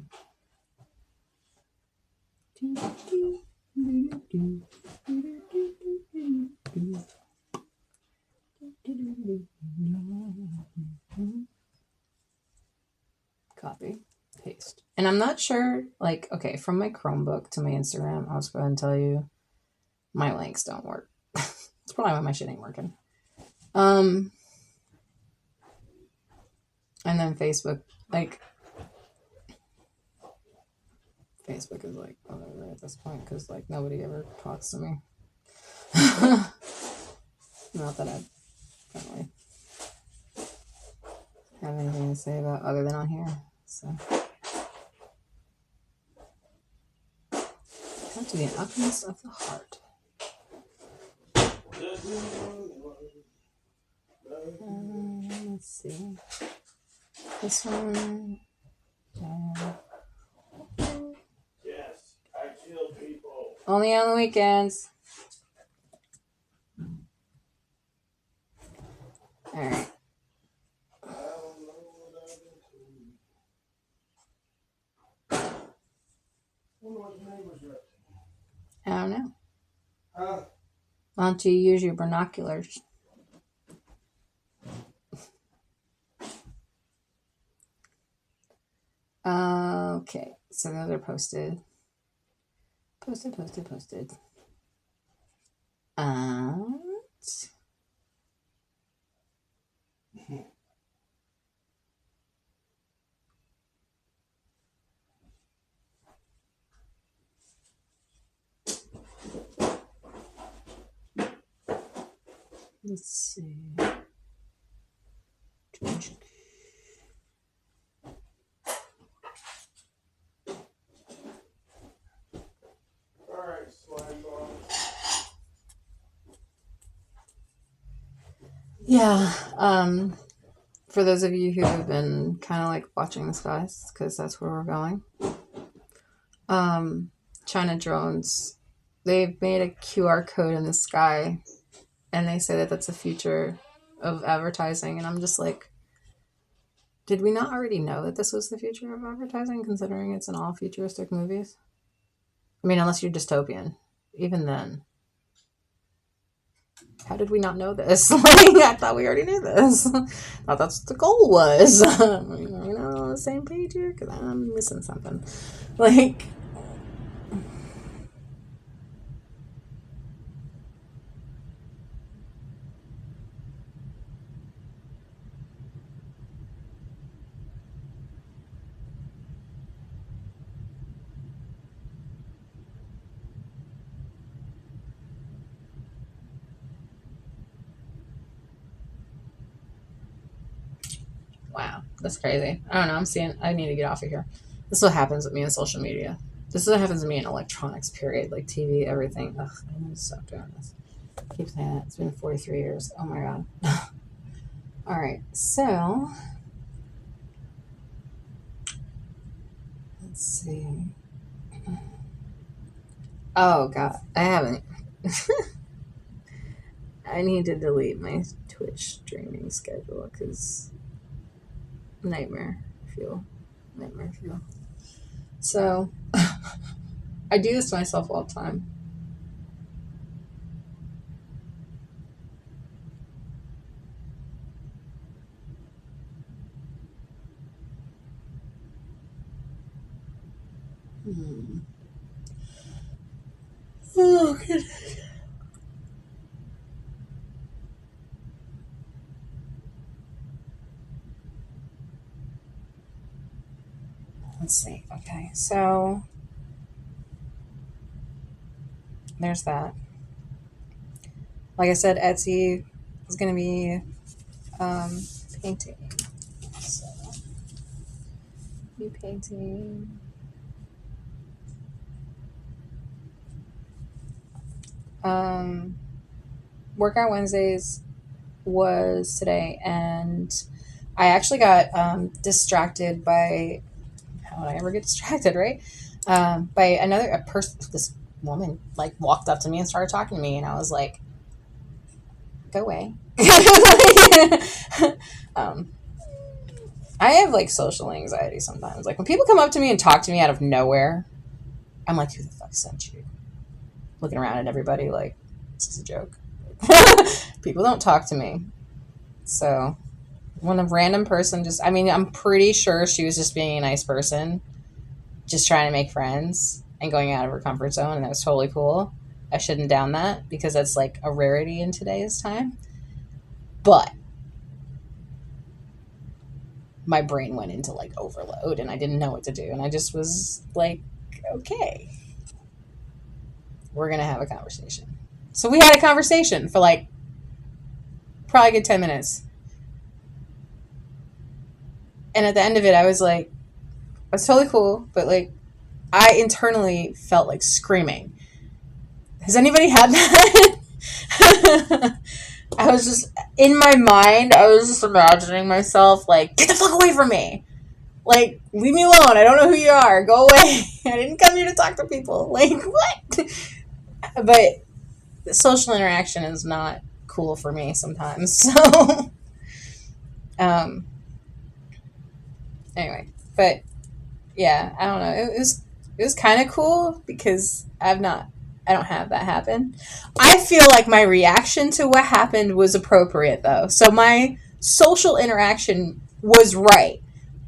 Speaker 1: Copy, paste. And I'm not sure, like, okay, from my Chromebook to my Instagram, I'll just go ahead and tell you my links don't work. It's probably why my shit ain't working. And then Facebook, like, Facebook is like whatever at this point because like nobody ever talks to me. Not that I don't really have anything to say about other than on here. So have to be an alchemist of the heart. Let's see. This one.
Speaker 2: Yes, I kill people.
Speaker 1: Only on the weekends. All right. I don't know.
Speaker 2: Huh?
Speaker 1: Why don't you use your binoculars? Okay, so those are posted. Posted. And let's see.
Speaker 2: Alright, slime ball.
Speaker 1: Yeah, for those of you who have been kind of like watching the skies, because that's where we're going. China drones, they've made a QR code in the sky, and they say that that's the future of advertising. And I'm just like, did we not already know that this was the future of advertising, considering it's in all futuristic movies? I mean, unless you're dystopian. Even then. How did we not know this? Like, I thought we already knew this. I thought that's what the goal was. Are we not on the same page here? Because I'm missing something. Like, wow, that's crazy. I don't know. I need to get off of here. This is what happens with me in social media. This is what happens to me in electronics, period. Like TV, everything. Ugh, I need to stop doing this. I keep saying that. It's been 43 years. Oh my God. All right. So, let's see. Oh God. I haven't. I need to delete my Twitch streaming schedule because nightmare fuel. So I do this to myself all the time. Oh goodness. Let's see. Okay, so there's that. Like I said, Etsy is going to be painting. So, new painting. Workout Wednesdays was today, and I actually got distracted by, how would I ever get distracted, right? By a person. This woman like walked up to me and started talking to me, and I was like, "Go away." I have like social anxiety sometimes. Like when people come up to me and talk to me out of nowhere, I'm like, "Who the fuck sent you?" Looking around at everybody like, "This is a joke." People don't talk to me, so when a random person just, I mean, I'm pretty sure she was just being a nice person, just trying to make friends and going out of her comfort zone, and that was totally cool. I shouldn't down that because that's like a rarity in today's time. But my brain went into like overload and I didn't know what to do. And I just was like, okay, we're going to have a conversation. So we had a conversation for like probably a good 10 minutes. And at the end of it, I was like, that's totally cool. But like, I internally felt like screaming. Has anybody had that? I was just, in my mind, I was just imagining myself like, get the fuck away from me. Like, leave me alone. I don't know who you are. Go away. I didn't come here to talk to people. Like, what? But social interaction is not cool for me sometimes. So, anyway. But, yeah, I don't know. It was kind of cool because I don't have that happen. I feel like my reaction to what happened was appropriate, though. So my social interaction was right.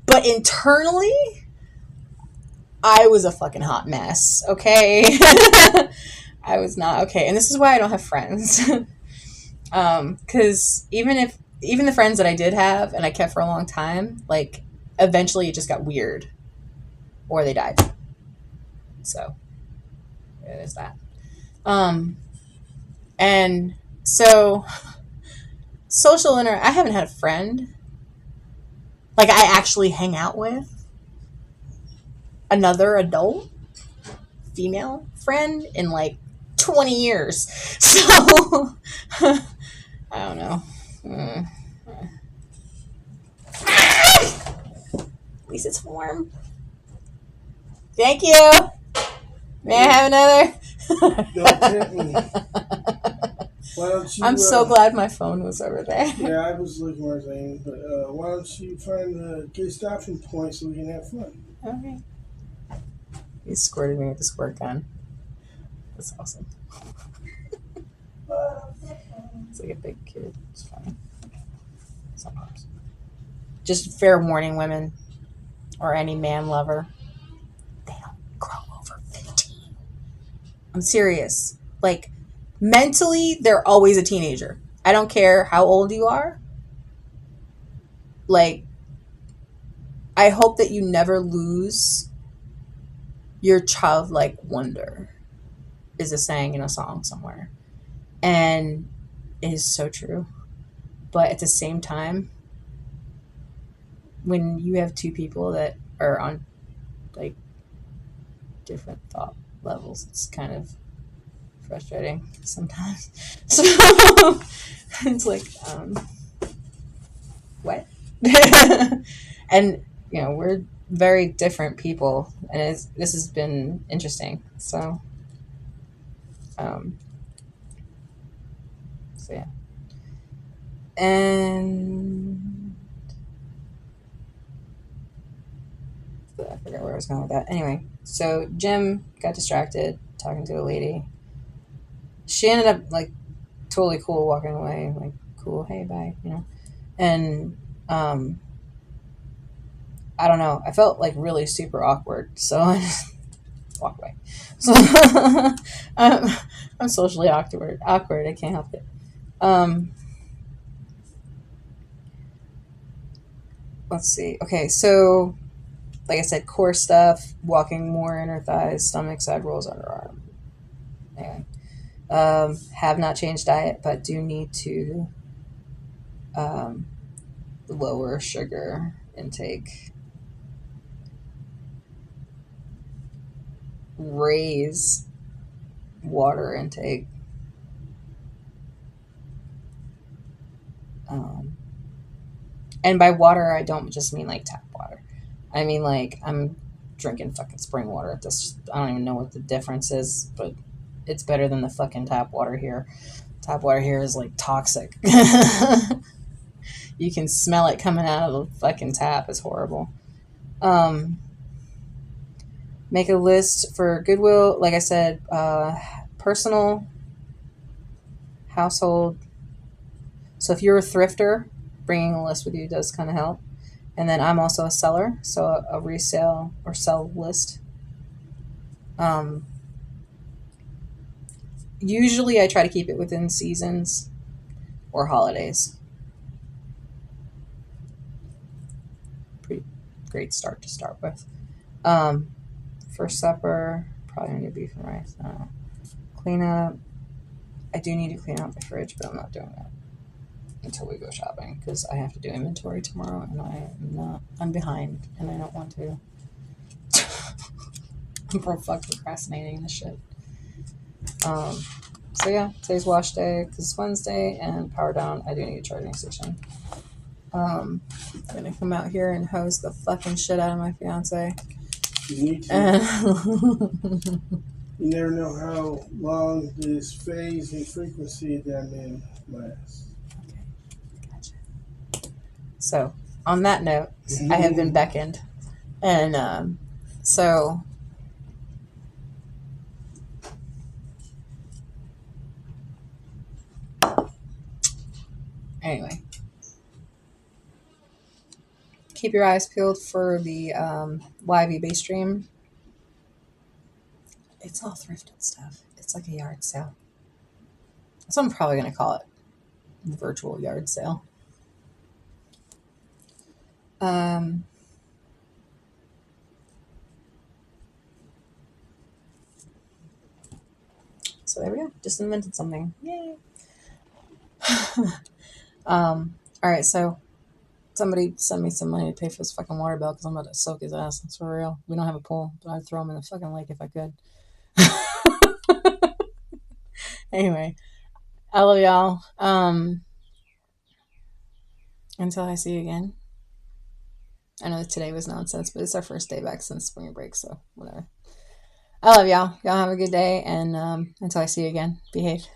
Speaker 1: But internally, I was a fucking hot mess, okay? I was not okay. And this is why I don't have friends. Because even the friends that I did have and I kept for a long time, like, eventually it just got weird or they died. So, it is that. Um, and so, I haven't had a friend, like, I actually hang out with another adult female friend in like 20 years. So, I don't know. Mm. At least it's warm. Thank you. May I have another?
Speaker 2: Don't tempt me. Why don't you?
Speaker 1: I'm so glad my phone was over there.
Speaker 2: Yeah, I was looking where I was aiming, but why don't you find a good stopping point so we can have fun?
Speaker 1: Okay. He squirted me with the squirt gun. That's awesome. It's like a big kid. It's funny. Sometimes. Just fair warning, women or any man lover. They don't grow over 15. I'm serious. Like, mentally, they're always a teenager. I don't care how old you are. Like, I hope that you never lose your childlike wonder, is a saying in a song somewhere. And it is so true. But at the same time, when you have two people that are on, like, different thought levels, it's kind of frustrating sometimes. So it's like, what? And, we're very different people, and this has been interesting. So, um, so yeah. And I forgot where I was going with that. Anyway, so Jim got distracted talking to a lady. She ended up, like, totally cool walking away, like, cool, hey, bye, And I don't know, I felt like really super awkward, so I just walked away. So I'm socially awkward. I can't help it. Let's see. Okay, so like I said, core stuff, walking more inner thighs, stomach, side rolls, underarm. Anyway, have not changed diet, but do need to um, lower sugar intake, raise water intake. Um, and by water, I don't just mean like tap water. I mean, like, I'm drinking fucking spring water. I don't even know what the difference is, but it's better than the fucking tap water here. Tap water here is like toxic. You can smell it coming out of the fucking tap. It's horrible. Make a list for Goodwill. Like I said, personal, household. So if you're a thrifter, bringing a list with you does kind of help. And then I'm also a seller, so a resale or sell list. Usually I try to keep it within seasons or holidays. Pretty great start to start with. For supper, probably need beef and rice. I don't know. Clean up. I do need to clean out the fridge, but I'm not doing that until we go shopping because I have to do inventory tomorrow, and I'm behind, and I don't want to. I'm procrastinating this shit. So yeah, today's wash day because it's Wednesday, and power down. I do need a charging station. I'm gonna come out here and hose the fucking shit out of my fiance.
Speaker 2: You need to. You never know how long this phase and frequency of that man lasts.
Speaker 1: Okay, gotcha. So, on that note, I have been beckoned. And so, anyway, keep your eyes peeled for the live eBay stream It's all thrifted stuff. It's like a yard sale. So I'm probably going to call it virtual yard sale. Um, so there we go. Just invented something. Yay. All right. So somebody send me some money to pay for this fucking water bill because I'm about to soak his ass. That's for real. We don't have a pool, but I'd throw him in the fucking lake if I could. Anyway, I love y'all. Until I see you again. I know that today was nonsense, but it's our first day back since spring break, so whatever. I love y'all. Y'all have a good day, and until I see you again, behave.